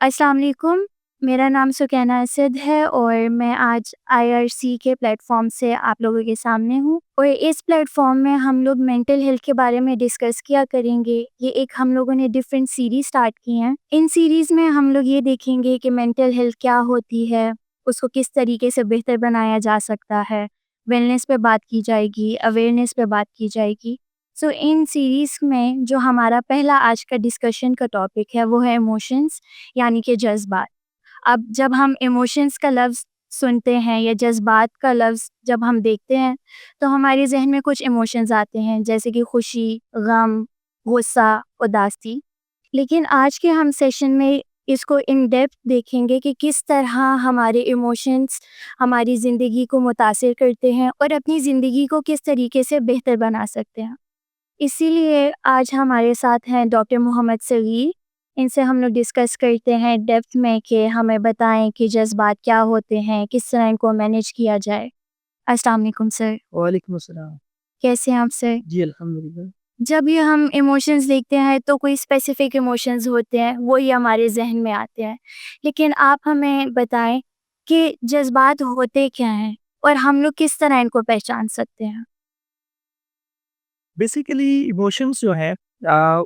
अस्सलाम वालेकुम। मेरा नाम सुकैना असद है और मैं आज आईआरसी के प्लेटफ़ॉर्म से आप लोगों के सामने हूँ और इस प्लेटफ़ॉर्म में हम लोग मेंटल हेल्थ के बारे में डिस्कस किया करेंगे। ये एक हम लोगों ने डिफरेंट सीरीज़ स्टार्ट की हैं। इन सीरीज़ में हम लोग ये देखेंगे कि मेंटल हेल्थ क्या होती है, उसको किस तरीके से बेहतर बनाया जा सकता है, वेलनेस पे बात की जाएगी, अवेयरनेस पे बात की जाएगी। सो इन सीरीज़ में जो हमारा पहला आज का डिस्कशन का टॉपिक है वो है इमोशंस यानी कि जज़्बात। अब जब हम इमोशंस का लफ्ज़ सुनते हैं या जज़्बात का लफ्ज़ जब हम देखते हैं, तो हमारे ज़हन में कुछ इमोशंस आते हैं जैसे कि खुशी, गम, गुस्सा, उदासी। लेकिन आज के हम सेशन में इसको इन डेप्थ देखेंगे कि किस तरह हमारे इमोशंस हमारी ज़िंदगी को मुतासिर करते हैं और अपनी ज़िंदगी को किस तरीके से बेहतर बना सकते हैं। इसीलिए आज हमारे साथ हैं डॉक्टर मोहम्मद सगीर। इनसे हम लोग डिस्कस करते हैं डेप्थ में कि हमें बताएं कि जज़्बात क्या होते हैं, किस तरह इनको मैनेज किया जाए। अस्सलाम वालेकुम सर, वालेकुम अस्सलाम। कैसे हैं आप सर? जी, अल्हम्दुलिल्लाह। जब ये हम इमोशंस देखते हैं तो कोई स्पेसिफिक इमोशंस होते हैं, वही हमारे ज़हन में आते हैं। लेकिन आप हमें बताएं कि जज़्बात होते क्या हैं और हम लोग किस तरह इनको पहचान सकते हैं? बेसिकली इमोशंस जो हैं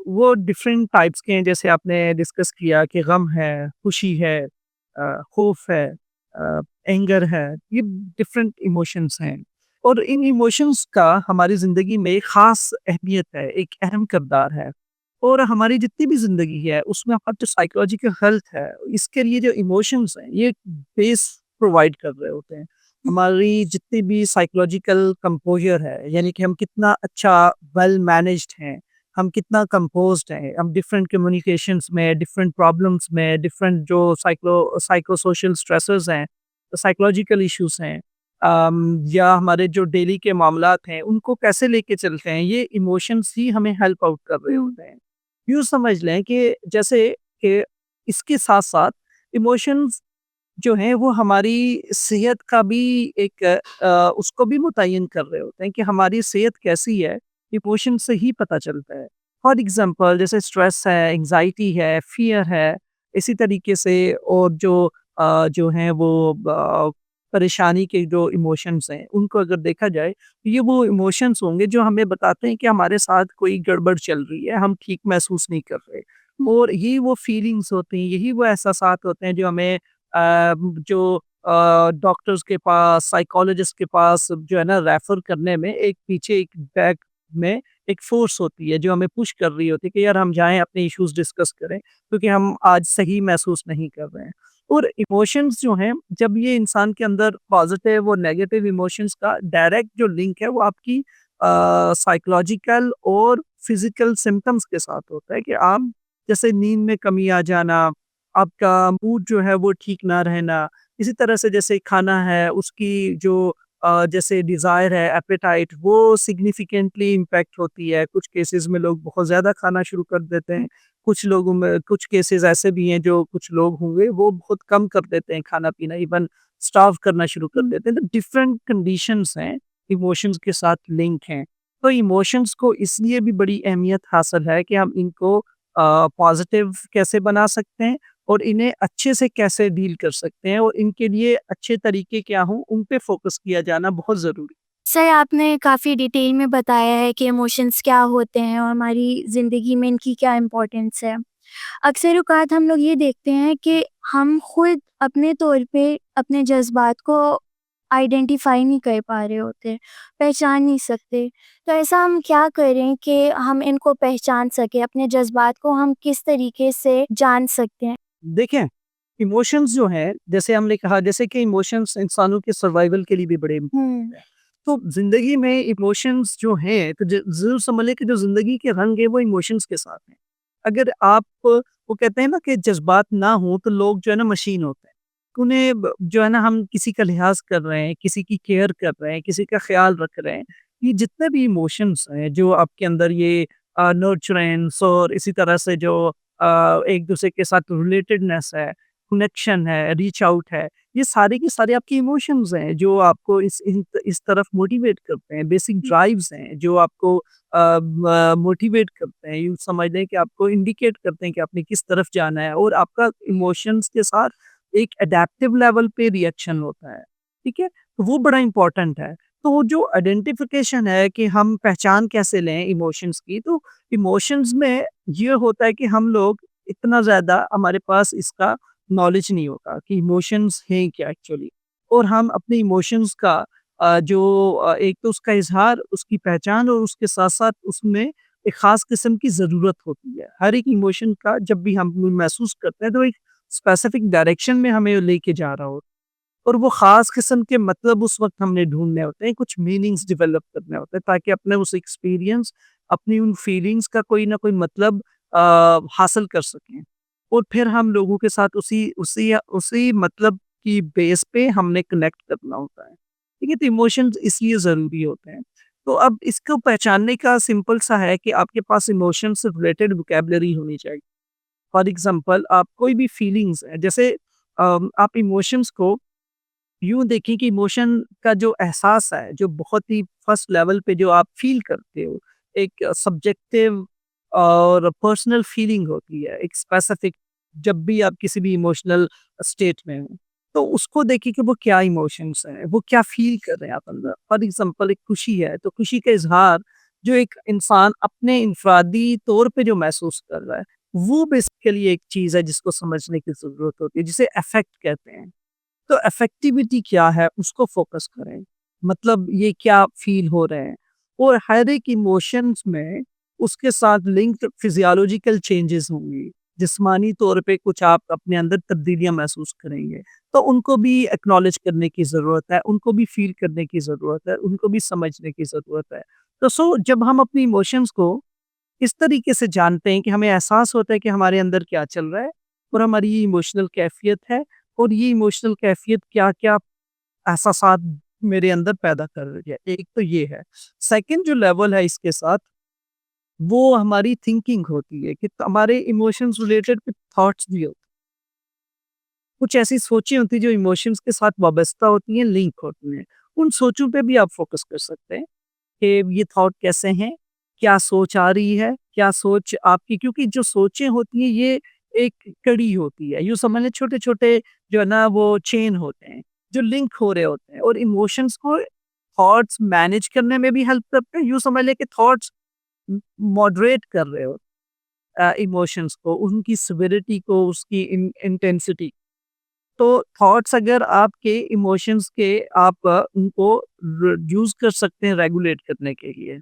वो डिफरेंट टाइप्स के हैं, जैसे आपने डिस्कस किया कि गम है, खुशी है, खौफ है, एंगर है, ये डिफरेंट इमोशंस हैं। और इन इमोशंस का हमारी ज़िंदगी में एक ख़ास अहमियत है, एक अहम किरदार है। और हमारी जितनी भी ज़िंदगी है, उसमें हमारी जो साइकोलॉजिकल हेल्थ है, इसके लिए जो इमोशंस हैं, ये बेस प्रोवाइड कर रहे होते हैं। हमारी जितनी भी साइकोलॉजिकल कंपोज़र है, यानी कि हम कितना अच्छा वेल मैनेज्ड हैं, हम कितना कंपोज़्ड हैं, हम डिफरेंट कम्युनिकेशंस में, डिफरेंट प्रॉब्लम्स में, डिफरेंट जो साइको सोशल स्ट्रेसेस हैं, साइकोलॉजिकल इश्यूज़ हैं, या हमारे जो डेली के मामलात हैं, उनको कैसे लेके चलते हैं, ये इमोशंस ही हमें हेल्प आउट कर रहे हुँ, होते हैं। यूँ समझ लें कि जैसे कि इसके साथ-साथ इमोशंस जो हैं वो हमारी सेहत का भी एक उसको भी मुतय्यन कर रहे होते हैं कि हमारी सेहत कैसी है, इमोशन से ही पता चलता है। फॉर एग्ज़ाम्पल जैसे स्ट्रेस है, एंग्ज़ायटी है, फ़ियर है, इसी तरीके से और जो हैं वो परेशानी के जो इमोशंस हैं, उनको अगर देखा जाए, तो ये वो इमोशंस होंगे जो हमें बताते हैं कि हमारे साथ कोई गड़बड़ चल रही है, हम ठीक महसूस नहीं कर रहे। हुँ, और यही वो फीलिंग्स होती हैं, यही वो एहसासात होते हैं जो हमें जो डॉक्टर्स के पास, साइकोलॉजिस्ट के पास जो है ना रेफर करने में एक पीछे एक बैक में एक फ़ोर्स होती है जो हमें पुश कर रही होती है कि यार हम जाएँ अपने इश्यूज़ डिस्कस करें क्योंकि हम आज सही महसूस नहीं कर रहे हैं। और इमोशंस जो हैं जब ये इंसान के अंदर पॉज़िटिव और नेगेटिव इमोशंस का डायरेक्ट जो लिंक है वो आपकी साइकोलॉजिकल और फ़िज़िकल सिम्पटम्स के साथ होता है कि आप जैसे नींद में कमी आ जाना, आपका मूड जो है वो ठीक ना रहना, इसी तरह से जैसे खाना है उसकी जो जैसे डिज़ायर है, एपेटाइट वो सिग्निफिकेंटली इम्पैक्ट होती है। कुछ केसेज़ में लोग बहुत ज़्यादा खाना शुरू कर देते हैं, कुछ लोगों में कुछ केसेज़ ऐसे भी हैं जो कुछ लोग होंगे वो बहुत कम कर देते हैं खाना-पीना, इवन स्टार्व करना शुरू कर हुँ। देते हैं। तो डिफरेंट कंडीशंस हैं, इमोशंस के साथ लिंक हैं। तो इमोशंस को इसलिए भी बड़ी अहमियत हासिल है कि हम इनको पॉज़िटिव कैसे बना सकते हैं और इन्हें अच्छे से कैसे डील कर सकते हैं और इनके लिए अच्छे तरीके क्या हों, उन पे फ़ोकस किया जाना बहुत ज़रूरी है। सर, आपने काफ़ी डिटेल में बताया है कि इमोशंस क्या होते हैं और हमारी ज़िंदगी में इनकी क्या इम्पोर्टेंस है। अक्सर औक़ात हम लोग ये देखते हैं कि हम खुद अपने तौर पे अपने जज़्बात को आइडेंटिफ़ाई नहीं कर पा रहे होते, पहचान नहीं सकते। तो ऐसा हम क्या करें कि हम इनको पहचान सकें, अपने जज़्बात को हम किस तरीके से जान सकते हैं? देखें, इमोशंस जो हैं, जैसे हमने कहा जैसे कि इमोशंस इंसानों के सर्वाइवल के लिए भी बड़े हुँ, इम्पोर्टेंट हैं। तो ज़िंदगी में इमोशंस जो हैं, तो ज़रूर समझ लें कि जो ज़िंदगी के रंग है वो इमोशंस के साथ हैं। अगर आप वो कहते हैं ना कि जज़्बात ना हो तो लोग जो है ना मशीन होते हैं। उन्हें जो है ना हम किसी का लिहाज़ कर रहे हैं, किसी की केयर कर रहे हैं, किसी का ख़्याल रख रहे हैं। ये जितने भी इमोशंस हैं जो आपके अंदर ये नर्चरेंस और इसी तरह से जो एक-दूसरे के साथ रिलेटेडनेस है, कनेक्शन है, रीच आउट है, ये सारे के सारे आपके इमोशंस हैं जो आपको इस तरफ मोटिवेट करते हैं, बेसिक ड्राइव्स हैं जो आपको मोटिवेट करते हैं। यूँ समझ लें कि आपको इंडिकेट करते हैं कि आपने किस तरफ जाना है और आपका इमोशंस के साथ एक एडेप्टिव लेवल पे रिएक्शन होता है, ठीक है? तो वो बड़ा इम्पोर्टेंट है। तो वो जो आइडेंटिफिकेशन है कि हम पहचान कैसे लें इमोशंस की, तो इमोशंस में ये होता है कि हम लोग इतना ज़्यादा हमारे पास इसका नॉलेज नहीं होता कि इमोशंस हैं क्या एक्चुअली, और हम अपने इमोशंस का एक तो उसका इज़हार, उसकी पहचान और उसके साथ-साथ उसमें एक ख़ास किस्म की ज़रूरत होती है। हर एक इमोशन का जब भी हम महसूस करते हैं तो एक स्पेसिफिक डायरेक्शन में हमें लेके जा रहा होता है और वो ख़ास किस्म के मतलब उस वक़्त हमने ढूँढने होते हैं, कुछ मीनिंग्स डेवलप करने होते हैं ताकि अपने उस एक्सपीरियंस, अपनी उन फीलिंग्स का कोई ना कोई मतलब हासिल कर सकें। और फिर हम लोगों के साथ उसी उसी उसी मतलब की बेस पे हमने कनेक्ट करना होता है। ठीक है? तो इमोशंस इसलिए ज़रूरी होते हैं। तो अब इसको पहचानने का सिंपल सा है कि आपके पास इमोशंस से रिलेटेड वोकैब्युलरी होनी चाहिए। फॉर एग्ज़ाम्पल आप कोई भी फीलिंग्स है जैसे आप इमोशंस को यूँ देखिए कि इमोशन का जो एहसास है, जो बहुत ही फर्स्ट लेवल पे जो आप फ़ील करते हो, एक सब्जेक्टिव और पर्सनल फीलिंग होती है, एक स्पेसिफिक जब भी आप किसी भी इमोशनल स्टेट में हो, तो उसको देखिए कि वो क्या इमोशंस हैं, वो क्या फ़ील कर रहे हैं आप अंदर। फॉर एग्ज़ाम्पल एक खुशी है, तो खुशी का इज़हार जो एक इंसान अपने इनफ़रादी तौर पे जो महसूस कर रहा है, वो बेसिकली एक चीज़ है जिसको समझने की ज़रूरत होती है, जिसे अफ़ेक्ट कहते हैं। तो इफेक्टिविटी क्या है उसको फोकस करें। मतलब ये क्या फ़ील हो रहे हैं और हर एक इमोशंस में उसके साथ लिंक्ड फिज़ियोलॉजिकल चेंजेस होंगी। जिस्मानी तौर पे कुछ आप अपने अंदर तब्दीलियाँ महसूस करेंगे। तो उनको भी एक्नॉलेज करने की ज़रूरत है, उनको भी फ़ील करने की ज़रूरत है, उनको भी समझने की ज़रूरत है। तो जब हम अपनी इमोशंस को इस तरीके से जानते हैं कि हमें एहसास होता है कि हमारे अंदर क्या चल रहा है और हमारी ये इमोशनल कैफ़ियत है और ये इमोशनल कैफ़ियत क्या-क्या एहसासात मेरे अंदर पैदा कर रही है। एक तो ये है। सेकंड जो लेवल है इसके साथ, वो हमारी थिंकिंग होती है कि हमारे इमोशंस रिलेटेड कुछ थॉट्स भी होते हैं। कुछ ऐसी सोचें होती हैं जो इमोशंस के साथ वाबस्ता होती हैं, लिंक होती हैं। उन सोचों पे भी आप फ़ोकस कर सकते हैं। कि ये थॉट कैसे हैं? क्या सोच आ रही है? क्या सोच आपकी, क्योंकि जो सोचें होती हैं ये एक कड़ी होती है। यूँ समझ लें छोटे-छोटे जो है ना वो चेन होते हैं, जो लिंक हो रहे होते हैं और इमोशंस को थॉट्स मैनेज करने में भी हेल्प करते हैं। यूँ समझ लें कि थॉट्स मॉडरेट कर रहे हो इमोशंस को, उनकी सेवेरिटी को, उसकी इंटेंसिटी। तो थॉट्स अगर आपके इमोशंस के आप उनको यूज़ कर सकते हैं रेगुलेट करने के लिए।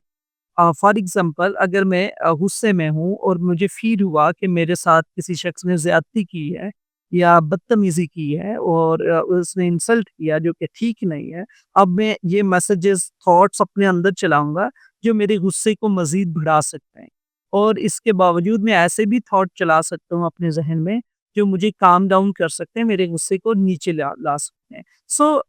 फॉर एग्ज़ाम्पल अगर मैं गुस्से में हूँ और मुझे फ़ील हुआ कि मेरे साथ किसी शख़्स ने ज़्यादती की है या बदतमीज़ी की है और उसने इंसल्ट किया जो कि ठीक नहीं है। अब मैं ये मैसेजेस, थॉट्स अपने अंदर चलाऊँगा जो मेरे गुस्से को मज़ीद बढ़ा सकते हैं। और इसके बावजूद मैं ऐसे भी थॉट चला सकता हूँ अपने ज़हन में जो मुझे काम डाउन कर सकते हैं, मेरे गुस्से को नीचे ला ला सकते हैं। सो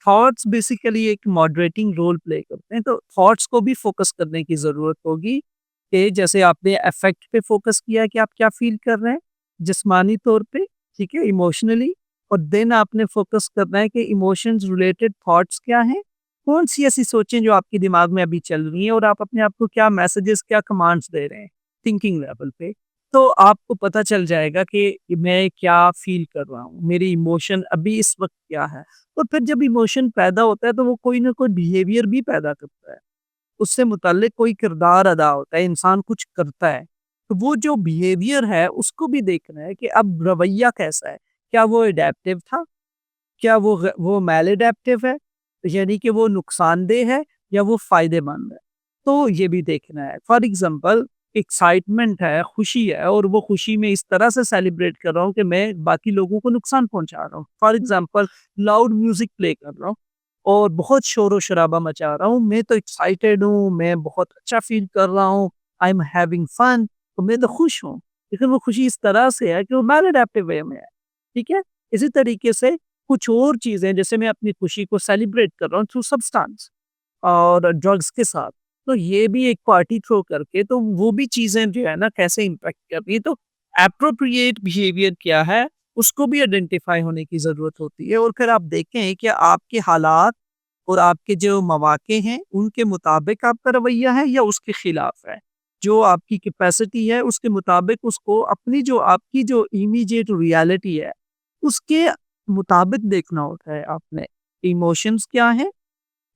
थॉट्स बेसिकली एक मॉडरेटिंग रोल प्ले करते हैं, तो थॉट्स को भी फोकस करने की ज़रूरत होगी कि जैसे आपने अफ़ेक्ट पे फोकस किया कि आप क्या फ़ील कर रहे हैं, जिस्मानी तौर पे, ठीक है, इमोशनली, और देन आपने फोकस करना है कि इमोशंस रिलेटेड थॉट्स क्या हैं, कौन-सी ऐसी सोचें जो आपके दिमाग में अभी चल रही हैं और आप अपने आप को क्या मैसेजेस, क्या कमांड्स दे रहे हैं, थिंकिंग लेवल पे। तो आपको पता चल जाएगा कि मैं क्या फ़ील कर रहा हूँ, मेरी इमोशन अभी इस वक़्त क्या है। तो फिर जब इमोशन पैदा होता है तो वो कोई ना कोई बिहेवियर भी पैदा करता है। उससे मुतल्लिक कोई किरदार अदा होता है, इंसान कुछ करता है। तो वो जो बिहेवियर है उसको भी देखना है कि अब रवैया कैसा है? क्या वो एडैप्टिव था? क्या वो मैलएडैप्टिव है? यानी कि वो नुकसानदेह है या वो फ़ायदेमंद है? तो ये भी देखना है। फॉर एग्ज़ाम्पल एक्साइटमेंट है, खुशी है और वो खुशी में इस तरह से सेलिब्रेट कर रहा हूँ कि मैं बाकी लोगों को नुकसान पहुँचा रहा हूँ। For example loud music play कर रहा हूँ और बहुत शोर-ओ-शराबा मचा रहा हूँ। मैं तो एक्साइटेड हूँ, मैं बहुत अच्छा फ़ील कर रहा हूँ, आई एम हैविंग फन, तो मैं तो खुश हूँ। लेकिन वो खुशी इस तरह से है कि वो मैलएडैप्टिव वे में है। ठीक है? इसी तरीके से कुछ और चीज़ें, जैसे मैं अपनी खुशी को सेलिब्रेट कर रहा हूँ थ्रू सब्सटेंस और ड्रग्स के साथ, तो ये भी एक पार्टी थ्रो करके, तो वो भी चीज़ें जो है ना कैसे इम्पैक्ट कर रही है। तो एप्रोप्रिएट बिहेवियर क्या है उसको भी आइडेंटिफ़ाई होने की ज़रूरत होती है और फिर आप देखें कि आपके हालात और आपके जो मौक़े हैं, उनके मुताबिक आपका रवैया है या उसके खिलाफ है। जो आपकी कैपेसिटी है, उसके मुताबिक उसको अपनी जो आपकी जो इमीडिएट रियलिटी है, उसके मुताबिक देखना होता है आपने। इमोशंस क्या हैं?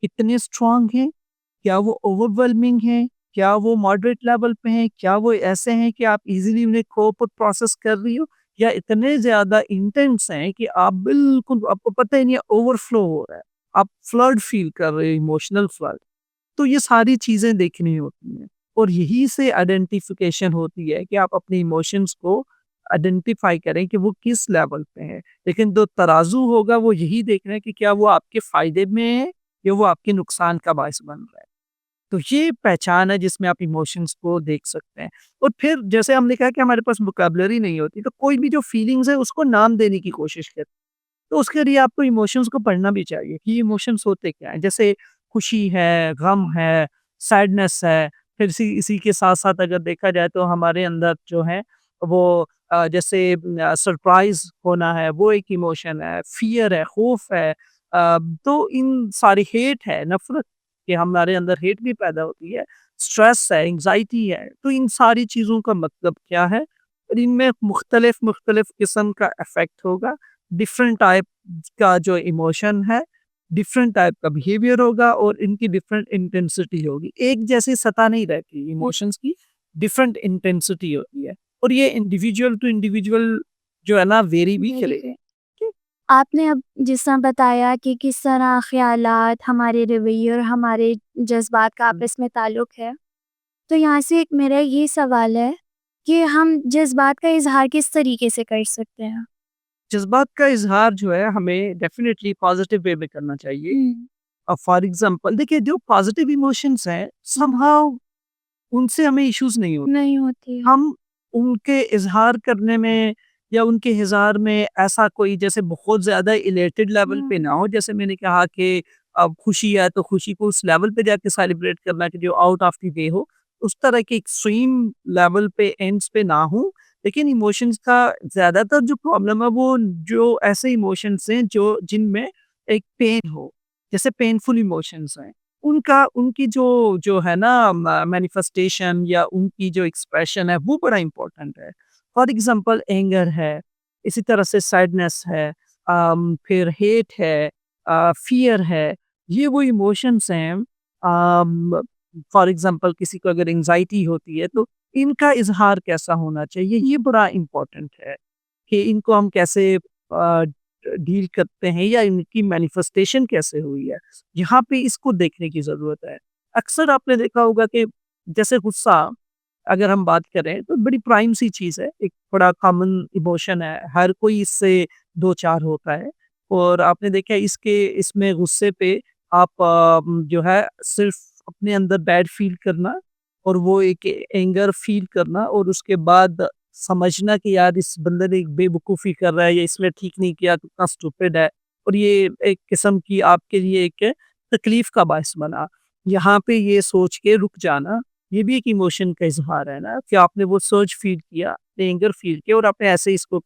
कितने स्ट्रॉन्ग हैं? क्या वो ओवरवेलमिंग हैं? क्या वो मॉडरेट लेवल पे हैं? क्या वो ऐसे हैं कि आप इज़िली उन्हें कोप और प्रोसेस कर रही हो? या इतने ज़्यादा इंटेंस हैं कि आप बिल्कुल आपको पता ही नहीं है ओवरफ्लो हो रहा है। आप फ्लड फ़ील कर रहे हो, इमोशनल फ्लड। तो ये सारी चीज़ें देखनी होती हैं और यहीं से आइडेंटिफ़िकेशन होती है कि आप अपने इमोशंस को आइडेंटिफ़ाई करें कि वो किस लेवल पे हैं। लेकिन जो तराजू होगा वो यही देखना है कि क्या वो आपके फ़ायदे में है या वो आपके नुकसान का बायस बन रहा है। तो ये पहचान है जिसमें आप इमोशंस को देख सकते हैं। और फिर जैसे हमने कहा कि हमारे पास वोकैब्युलरी नहीं होती, तो कोई भी जो फीलिंग्स है उसको नाम देने की कोशिश करें। तो उसके लिए आपको इमोशंस को पढ़ना भी चाहिए कि ये इमोशंस होते क्या हैं। जैसे खुशी है, गम है, सैडनेस है, फिर इसी इसी के साथ-साथ अगर देखा जाए तो हमारे अंदर जो है वो जैसे सरप्राइज़ होना है, वो एक इमोशन है, फ़ियर है, खौफ़ है। तो इन सारी हेट है, नफ़रत कि हमारे अंदर हेट भी पैदा होती है, स्ट्रेस है, एंग्ज़ायटी है। तो इन सारी चीज़ों का मतलब क्या है? और इनमें मुख्तलिफ़ किस्म का इफ़ेक्ट होगा। डिफरेंट टाइप का जो इमोशन है, डिफरेंट टाइप का बिहेवियर होगा और इनकी डिफरेंट इंटेंसिटी होगी। एक जैसी सतह नहीं रहती इमोशंस की, डिफरेंट इंटेंसिटी होती है और ये इंडिविजुअल टू इंडिविजुअल जो है ना वेरी भी वेरी करेगी। गुड। आपने अब जिस तरह बताया कि किस तरह ख़्यालात, हमारे रवैये और हमारे जज़्बात का आपस में ताल्लुक़ है। तो यहाँ से एक मेरा ये सवाल है कि हम जज़्बात का इज़हार किस तरीके से कर सकते हैं? जज़्बात का इज़हार जो है हमें डेफ़िनेटली पॉज़िटिव वे में करना चाहिए। फॉर एग्ज़ाम्पल देखिए जो पॉज़िटिव इमोशंस हैं, समहाउ उनसे हमें इश्यूज़ नहीं होते। नहीं होती है। हम उनके इज़हार करने में या उनके इज़हार में ऐसा कोई जैसे बहुत ज़्यादा इलेटेड लेवल पे ना हो, जैसे मैंने कहा कि अब खुशी है तो खुशी को उस लेवल पे जाके सेलिब्रेट करना कि जो आउट ऑफ द वे हो, उस तरह के एक्सट्रीम लेवल पे एंड्स पे ना हो। लेकिन इमोशंस का ज़्यादातर जो प्रॉब्लम है वो जो ऐसे इमोशंस हैं जो जिनमें एक पेन हो, जैसे पेनफुल इमोशंस हैं। उनका उनकी जो जो है ना मैनिफेस्टेशन या उनकी जो एक्सप्रेशन है वो बड़ा इम्पोर्टेंट है। फॉर एग्जांपल एंगर है, इसी तरह से सैडनेस है, फिर हेट है, फियर है। ये वो इमोशंस हैं। फॉर एग्जांपल किसी को अगर एंजाइटी होती है तो इनका इजहार कैसा होना चाहिए, ये बड़ा इम्पोर्टेंट है कि इनको हम कैसे डील करते हैं या इनकी मैनिफेस्टेशन कैसे हुई है। यहाँ पे इसको देखने की ज़रूरत है। अक्सर आपने देखा होगा कि जैसे गुस्सा अगर हम बात करें तो बड़ी प्राइम सी चीज़ है, एक बड़ा कॉमन इमोशन है, हर कोई इससे दो-चार होता है और आपने देखा है इसके इसमें गुस्से पे आप जो है सिर्फ़ अपने अंदर बैड फ़ील करना और वो एक एंगर फ़ील करना और उसके बाद समझना कि यार इस बंदे ने एक बेवकूफ़ी कर रहा है या इसने ठीक नहीं किया, कितना स्टूपिड है और ये एक किस्म की आपके लिए एक तकलीफ़ का बायस बना। यहाँ पे ये सोच के रुक जाना, ये भी एक इमोशन का इज़हार है ना कि आपने वो सर्ज फ़ील किया, एंगर फ़ील किया और आपने ऐसे ही इसको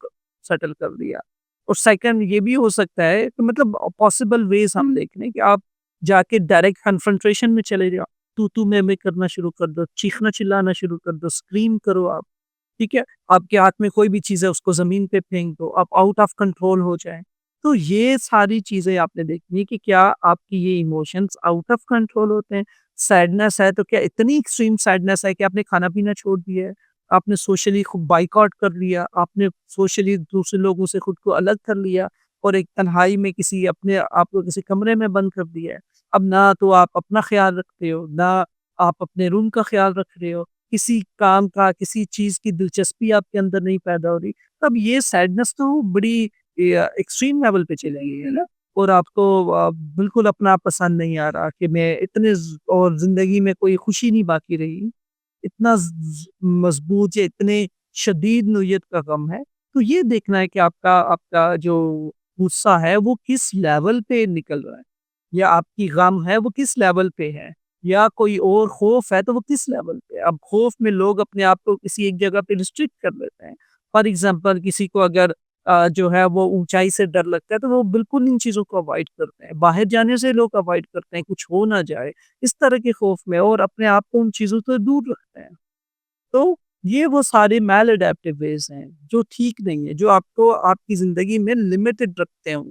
सेटल कर दिया। और सेकंड ये भी हो सकता है कि मतलब पॉसिबल वेज़ हम देख लें कि आप जाके डायरेक्ट कन्फ्रंटेशन में चले जाओ, तू-तू, मैं-मैं करना शुरू कर दो, चीखना-चिल्लाना शुरू कर दो, स्क्रीम करो आप, ठीक है? आपके हाथ में कोई भी चीज़ है उसको ज़मीन पे फेंक दो, आप आउट ऑफ कंट्रोल हो जाएँ। तो ये सारी चीज़ें आपने देखनी है कि क्या आपकी ये इमोशंस आउट ऑफ कंट्रोल होते हैं? सैडनेस है तो क्या इतनी एक्सट्रीम सैडनेस है कि आपने खाना-पीना छोड़ दिया है? आपने सोशली खुद बायकॉट कर लिया, आपने सोशली दूसरे लोगों से खुद को अलग कर लिया और एक तन्हाई में किसी अपने आप को किसी कमरे में बंद कर दिया है। अब ना तो आप अपना ख़्याल रखते हो, ना आप अपने रूम का ख़्याल रख रहे हो, किसी काम का, किसी चीज़ की दिलचस्पी आपके अंदर नहीं पैदा हो रही। तब ये सैडनेस तो बड़ी एक्सट्रीम लेवल पे चली गई है ना? और आपको बिल्कुल अपना पसंद नहीं आ रहा कि मैं इतने और ज़िंदगी में कोई खुशी नहीं बाकी रही। इतना मज़बूत या इतने शदीद नोयत का गम है। तो ये देखना है कि आपका आपका जो गुस्सा है वो किस लेवल पे निकल रहा है या आपकी गम है वो किस लेवल पे है या कोई और खौफ है तो वो किस लेवल पे है। अब खौफ में लोग अपने आप को किसी एक जगह पे रिस्ट्रिक्ट कर लेते हैं। फॉर एग्ज़ाम्पल किसी को अगर जो है वो ऊँचाई से डर लगता है, तो वो बिल्कुल इन चीज़ों को अवॉइड करते हैं। बाहर जाने से लोग अवॉइड करते हैं, कुछ हो ना जाए, इस तरह के खौफ में और अपने आप को उन चीज़ों से दूर रखते हैं। तो ये वो सारे मैलएडेप्टिव वेज़ हैं, जो ठीक नहीं है, जो आपको आपकी ज़िंदगी में लिमिटेड रखते हों,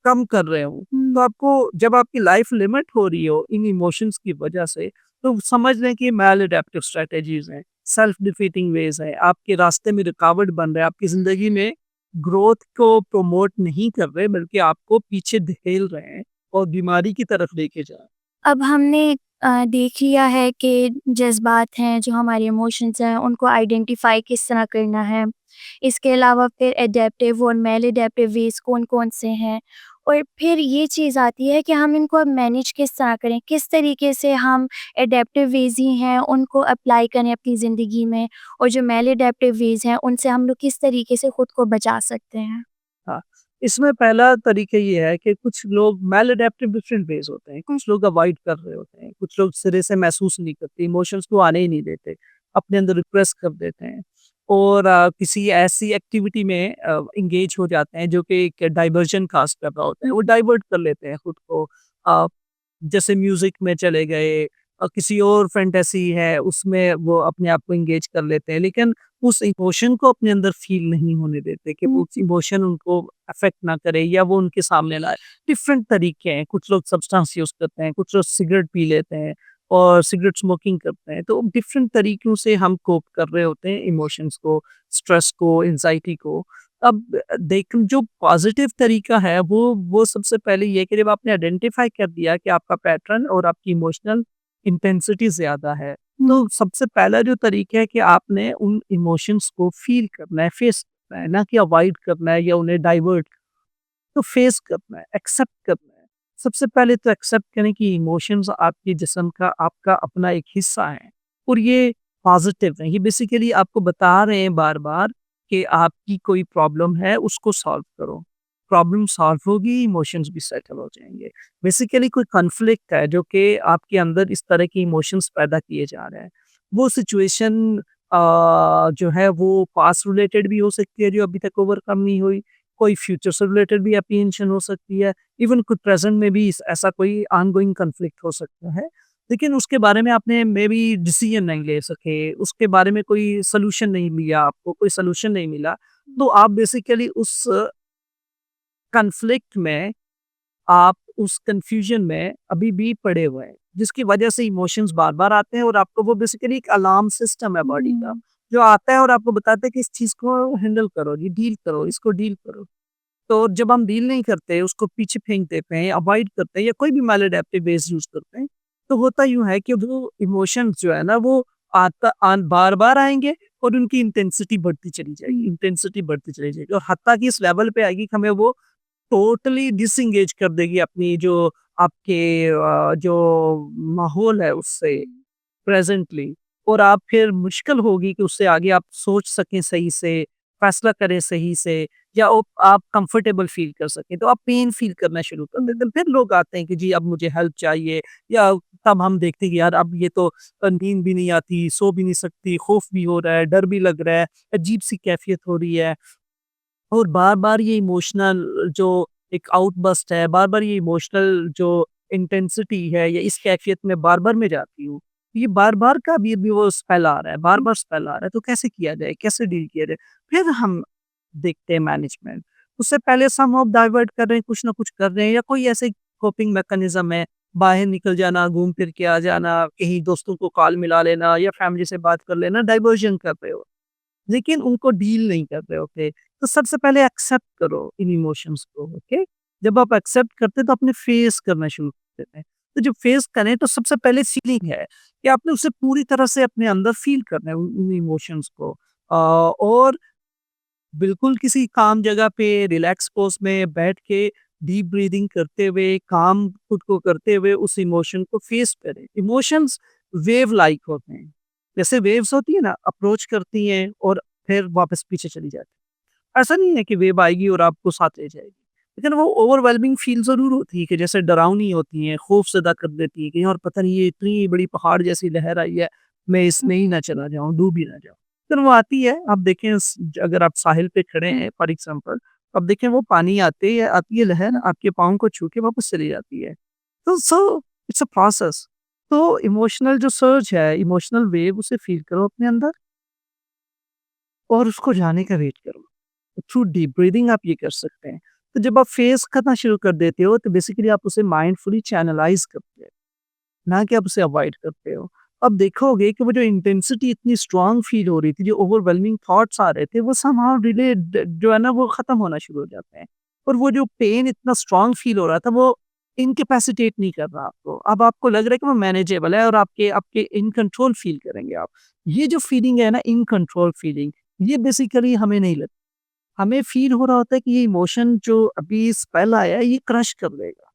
कम कर रहे हों। तो आपको जब आपकी लाइफ़ लिमिट हो रही हो इन इमोशंस की वजह से, तो समझ लें कि ये मैलएडेप्टिव स्ट्रैटेजीज़ हैं, सेल्फ डिफीटिंग वेज़ हैं, आपके रास्ते में रुकावट बन रहे हैं, आपकी ज़िंदगी में ग्रोथ को प्रमोट नहीं कर रहे, बल्कि आपको पीछे धकेल रहे हैं और बीमारी की तरफ लेके जा रहे हैं। अब हमने देख लिया है कि जज़्बात हैं, जो हमारे इमोशंस हैं, उनको आइडेंटिफ़ाई किस तरह करना है। इसके अलावा फिर एडेप्टिव और मेल एडेप्टिव वेज़ कौन-कौन से हैं, और फिर ये चीज़ आती है कि हम इनको अब मैनेज किस तरह करें, किस तरीके से हम एडेप्टिव वेज़ ही हैं, उनको अप्लाई करें अपनी ज़िंदगी में, और जो मेल एडेप्टिव वेज़ हैं, उनसे हम लोग किस तरीके से खुद को बचा सकते हैं। हाँ, इसमें पहला तरीका ये है कि कुछ लोग मैलएडेप्टिव डिफरेंट वेज़ होते हैं, कुछ लोग अवॉइड कर रहे होते हैं, कुछ लोग सिरे से महसूस नहीं करते, इमोशंस को आने ही नहीं देते, अपने अंदर रिप्रेस कर देते हैं और किसी ऐसी एक्टिविटी में एंगेज हो जाते हैं जो कि एक डाइवर्जन काज़ कर रहा होता है, वो डाइवर्ट कर लेते हैं खुद को। अ, जैसे म्यूज़िक में चले गए किसी और फैंटेसी है उसमें वो अपने आप को एंगेज कर लेते हैं, लेकिन उस इमोशन को अपने अंदर फ़ील नहीं होने देते कि वो इमोशन उनको अफ़ेक्ट ना करे या वो उनके सामने ना आए। डिफ़रेंट तरीके हैं, कुछ लोग सब्सटेंस यूज़ करते हैं, कुछ लोग सिगरेट पी लेते हैं और सिगरेट स्मोकिंग करते हैं। तो डिफ़रेंट तरीकों से हम कोप कर रहे होते हैं इमोशंस को, स्ट्रेस को, एंग्ज़ायटी को। अब देख जो पॉज़िटिव तरीका है वो सबसे पहले ये है कि जब आपने आइडेंटिफ़ाई कर दिया कि आपका पैटर्न और आपकी इमोशनल इंटेंसिटी ज़्यादा है, तो सबसे पहला जो तरीका है कि आपने उन इमोशंस को फ़ील करना है, फ़ेस करना है, ना कि अवॉइड करना है या उन्हें डाइवर्ट तो फ़ेस करना है, एक्सेप्ट करना है। सबसे पहले तो एक्सेप्ट करें कि इमोशंस आपके जिस्म का आपका अपना एक हिस्सा है और ये पॉज़िटिव है। ये बेसिकली आपको बता रहे हैं बार-बार कि आपकी कोई प्रॉब्लम है, उसको सॉल्व करो। प्रॉब्लम सॉल्व होगी, इमोशंस भी सेटल हो जाएँगे। बेसिकली कोई कॉन्फ्लिक्ट है जो कि आपके अंदर इस तरह के इमोशंस पैदा किए जा रहे हैं। वो सिचुएशन जो है वो पास्ट रिलेटेड भी हो सकती है जो अभी तक ओवरकम नहीं हुई, कोई फ्यूचर से रिलेटेड भी एप्रीहेंशन हो सकती है, इवन कुछ प्रेज़ेंट में भी ऐसा कोई ऑनगोइंग कॉन्फ्लिक्ट हो सकता है। लेकिन उसके बारे में आपने मेबी डिसीज़न नहीं ले सके, उसके बारे में कोई सॉल्यूशन नहीं लिया आपको, कोई सॉल्यूशन नहीं मिला, तो आप बेसिकली उस कॉन्फ्लिक्ट में आप उस कन्फ्यूजन में अभी भी पड़े हुए हैं, जिसकी वजह से इमोशंस बार-बार आते हैं और आपको वो बेसिकली एक अलार्म सिस्टम है बॉडी का, जो आता है और आपको बताता है कि इस चीज़ को हैंडल करो, ये डील करो, इसको डील करो। तो जब हम डील नहीं करते, उसको पीछे फेंक देते हैं, अवॉइड करते हैं या कोई भी मैलएडेप्टिव वेज़ यूज़ करते हैं, तो होता यूँ है कि वो इमोशंस जो है ना वो बार-बार आएँगे और उनकी इंटेंसिटी बढ़ती चली जाएगी, इंटेंसिटी बढ़ती चली जाएगी और हत्ता कि इस लेवल पे आएगी कि हमें वो टोटली डिसएंगेज कर देगी अपनी जो आपके जो माहौल है उससे प्रेजेंटली और आप फिर मुश्किल होगी कि उससे आगे आप सोच सकें सही से, फैसला करें सही से या आप कंफर्टेबल फ़ील कर सकें। तो आप पेन फ़ील करना शुरू कर देते हैं। फिर लोग आते हैं कि जी अब मुझे हेल्प चाहिए या तब हम देखते हैं कि यार अब ये तो नींद भी नहीं आती, सो भी नहीं सकती, खौफ भी हो रहा है, डर भी लग रहा है, अजीब-सी कैफ़ियत हो रही है। और बार-बार ये इमोशनल जो एक आउटबर्स्ट है, बार-बार ये इमोशनल जो इंटेंसिटी है या इस कैफ़ियत में बार-बार मैं जाती हूँ। ये बार-बार का भी वो स्पेल आ रहा है, बार-बार स्पेल आ रहा है, तो कैसे किया जाए? कैसे डील किया जाए? फिर हम देखते हैं मैनेजमेंट। उससे पहले सम हाउ डाइवर्ट कर रहे हैं, कुछ ना कुछ कर रहे हैं या कोई ऐसे कोपिंग मैकेनिज़्म है, बाहर निकल जाना, घूम फिर के आ जाना, कहीं दोस्तों को कॉल मिला लेना या फैमिली से बात कर लेना, डाइवर्जन कर रहे हो। लेकिन उनको डील नहीं कर रहे होते। तो सबसे पहले एक्सेप्ट करो इन इमोशंस को, ओके? जब आप एक्सेप्ट करते हैं तो अपने फेस करना शुरू कर देते हैं। तो जब फेस करें तो सबसे पहले फीलिंग है कि आपने उसे पूरी तरह से अपने अंदर फ़ील करना है उन उन इमोशंस को। और बिल्कुल किसी काम जगह पे रिलैक्स पोज़ में बैठ के डीप ब्रीथिंग करते हुए, काम खुद को करते हुए उस इमोशन को फेस करें। इमोशंस वेव लाइक होते हैं। जैसे वेव्स होती है ना, अप्रोच करती हैं और फिर वापस पीछे चली जाती हैं। ऐसा नहीं है कि वेव आएगी और आपको साथ ले जाएगी। लेकिन वो ओवरवेलमिंग फ़ील ज़रूर होती है कि जैसे डरावनी होती हैं, खौफ़ज़दा कर देती हैं कि यार पता नहीं ये इतनी बड़ी पहाड़ जैसी लहर आई है, मैं इसमें ही ना चला जाऊँ, डूब ही ना जाऊँ। फिर वो आती है, आप देखें अगर आप साहिल पे खड़े हैं फॉर एग्ज़ाम्पल, अब देखें वो पानी आती है लहर आपके पाँव को छू के वापस चली जाती है। तो इट्स अ प्रोसेस। तो इमोशनल जो सर्ज है, इमोशनल वेव उसे फ़ील करो अपने अंदर और उसको जाने का वेट करो। थ्रू डीप ब्रीथिंग आप ये कर सकते हैं। तो जब आप फेस करना शुरू कर देते हो तो बेसिकली आप उसे माइंडफुली चैनलाइज़ करते हो, ना कि आप उसे अवॉइड करते हो। अब देखोगे कि वो जो इंटेंसिटी इतनी स्ट्रॉन्ग फ़ील हो रही थी, जो ओवरवेलमिंग थॉट्स आ रहे थे, वो समहाउ जो है ना वो ख़त्म होना शुरू हो जाते हैं। और वो जो पेन इतना स्ट्रॉन्ग फ़ील हो रहा था वो इनकैपेसिटेट नहीं कर रहा आपको। अब आपको लग रहा है कि वो मैनेजेबल है और आपके आपके इन कंट्रोल फ़ील करेंगे आप। ये जो फ़ीलिंग है ना इन कंट्रोल फ़ीलिंग, ये बेसिकली हमें नहीं लगती। हमें फ़ील हो रहा होता है कि ये इमोशन जो अभी स्पेल आया है ये क्रश कर देगा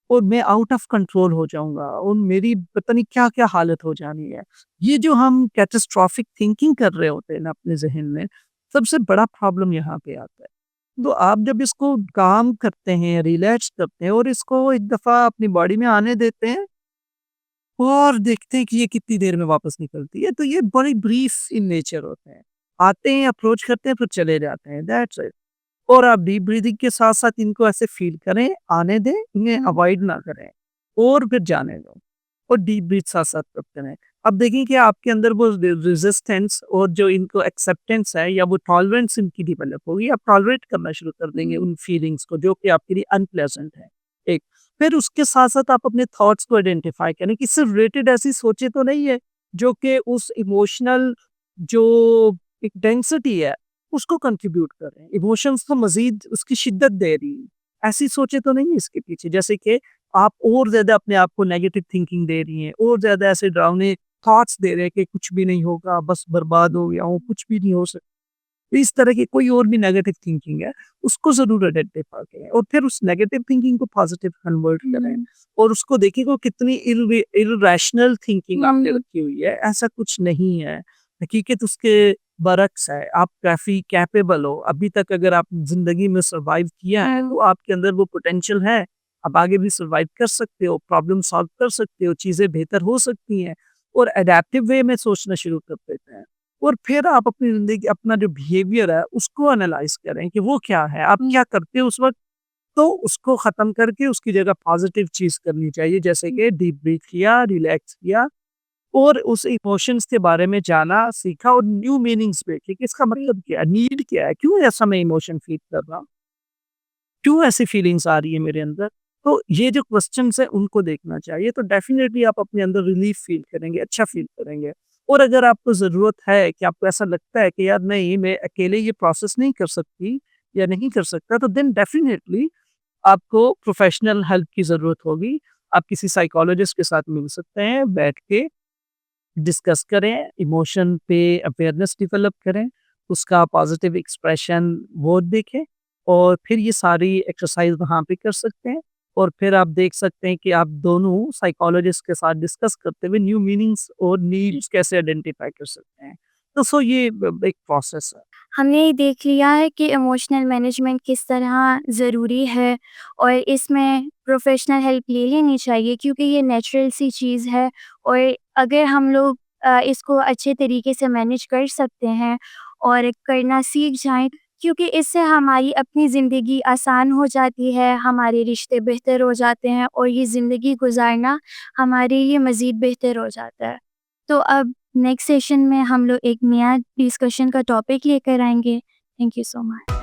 और मैं आउट ऑफ कंट्रोल हो जाऊँगा और मेरी पता नहीं क्या-क्या हालत हो जानी है। ये जो हम कैटास्ट्रॉफिक थिंकिंग कर रहे होते हैं ना अपने ज़हन में, सबसे बड़ा प्रॉब्लम यहाँ पे आता है। तो आप जब इसको काम करते हैं, रिलैक्स करते हैं और इसको एक दफ़ा अपनी बॉडी में आने देते हैं और देखते हैं कि ये कितनी देर में वापस निकलती है, तो ये बड़ी ब्रीफ इन नेचर होते हैं। आते हैं, अप्रोच करते हैं, फिर चले जाते हैं, दैट्स इट। और आप डीप ब्रीथिंग के साथ-साथ इनको ऐसे फ़ील करें, आने दें, इन्हें अवॉइड ना करें और फिर जाने दो और डीप ब्रीथ साथ-साथ करते रहें। अब देखिए कि आपके अंदर वो रेज़िस्टेंस और जो इनको एक्सेप्टेंस है या वो टॉलरेंस इनकी डेवलप होगी, आप टॉलरेट करना शुरू कर देंगे उन फीलिंग्स को जो कि आपके लिए अनप्लेज़ेंट है, एक। फिर उसके साथ-साथ आप अपने थॉट्स को आइडेंटिफ़ाई करें कि इससे रिलेटेड ऐसी सोचें तो नहीं है, जो कि उस इमोशनल जो एक डेंसिटी है उसको कंट्रीब्यूट कर रहे हैं। इमोशंस को मज़ीद उसकी शिद्दत दे रही हैं। ऐसी सोचें तो नहीं है इसके पीछे जैसे कि आप और ज़्यादा अपने आप को नेगेटिव थिंकिंग दे रही हैं और ज़्यादा ऐसे डरावने थॉट्स दे रहे हैं कि कुछ भी नहीं होगा, बस बर्बाद हो गया हूँ, कुछ भी नहीं हो सकता। इस तरह की कोई और भी नेगेटिव थिंकिंग है, उसको ज़रूर आइडेंटिफाई करें और फिर उस नेगेटिव थिंकिंग को पॉज़िटिव कन्वर्ट करें और उसको देखिए कि वो कितनी इर्रेशनल थिंकिंग आपने रखी हुई है, ऐसा कुछ नहीं है। हकीकत उसके बरक्स है, आप काफ़ी कैपेबल हो, अभी तक अगर आप ज़िंदगी में सर्वाइव किया है, तो आपके अंदर वो पोटेंशियल है, आप आगे भी सर्वाइव कर सकते हो, प्रॉब्लम सॉल्व कर सकते हो, चीज़ें बेहतर हो सकती हैं और एडैप्टिव वे में सोचना शुरू कर देते हैं। और फिर आप अपनी ज़िंदगी अपना जो बिहेवियर है, उसको एनालाइज़ करें कि वो क्या है? आप क्या करते हो उस वक़्त? तो उसको ख़त्म करके उसकी जगह पॉज़िटिव चीज़ करनी चाहिए, जैसे कि डीप ब्रीथ किया, रिलैक्स किया और उस इमोशंस के बारे में जाना, सीखा और न्यू मीनिंग्स देखे कि इसका मतलब क्या है? नीड क्या है? क्यों ऐसा मैं इमोशन फ़ील कर रहा हूँ? क्यों ऐसी फीलिंग्स आ रही है मेरे अंदर? तो ये जो क्वेश्चन्स हैं उनको देखना चाहिए, तो डेफ़िनिटली आप अपने अंदर रिलीफ़ फ़ील करेंगे, अच्छा फ़ील करेंगे। और अगर आपको ज़रूरत है कि आपको ऐसा लगता है कि यार नहीं मैं अकेले ये प्रोसेस नहीं कर सकती या नहीं कर सकता, तो देन डेफ़िनिटली आपको प्रोफ़ेशनल हेल्प की ज़रूरत होगी। आप किसी साइकोलॉजिस्ट के साथ मिल सकते हैं, बैठ के डिस्कस करें, इमोशन पे अवेयरनेस डेवलप करें, उसका पॉज़िटिव एक्सप्रेशन वो देखें और फिर ये सारी एक्सरसाइज़ वहाँ पे कर सकते हैं और फिर आप देख सकते हैं कि आप दोनों साइकोलॉजिस्ट के साथ डिस्कस करते हुए न्यू मीनिंग्स और नीड्स कैसे आइडेंटिफ़ाई कर सकते हैं। तो ये एक प्रोसेस है। हमने ये देख लिया है कि इमोशनल मैनेजमेंट किस तरह ज़रूरी है और इसमें प्रोफेशनल हेल्प ले लेनी चाहिए क्योंकि ये नेचुरल सी चीज़ है और अगर हम लोग इसको अच्छे तरीके से मैनेज कर सकते हैं और करना सीख जाएं क्योंकि इससे हमारी अपनी ज़िंदगी आसान हो जाती है, हमारे रिश्ते बेहतर हो जाते हैं और ये ज़िंदगी गुजारना हमारे लिए मज़ीद बेहतर हो जाता है। तो अब नेक्स्ट सेशन में हम लोग एक नया डिस्कशन का टॉपिक लेकर आएँगे। Thank you so much.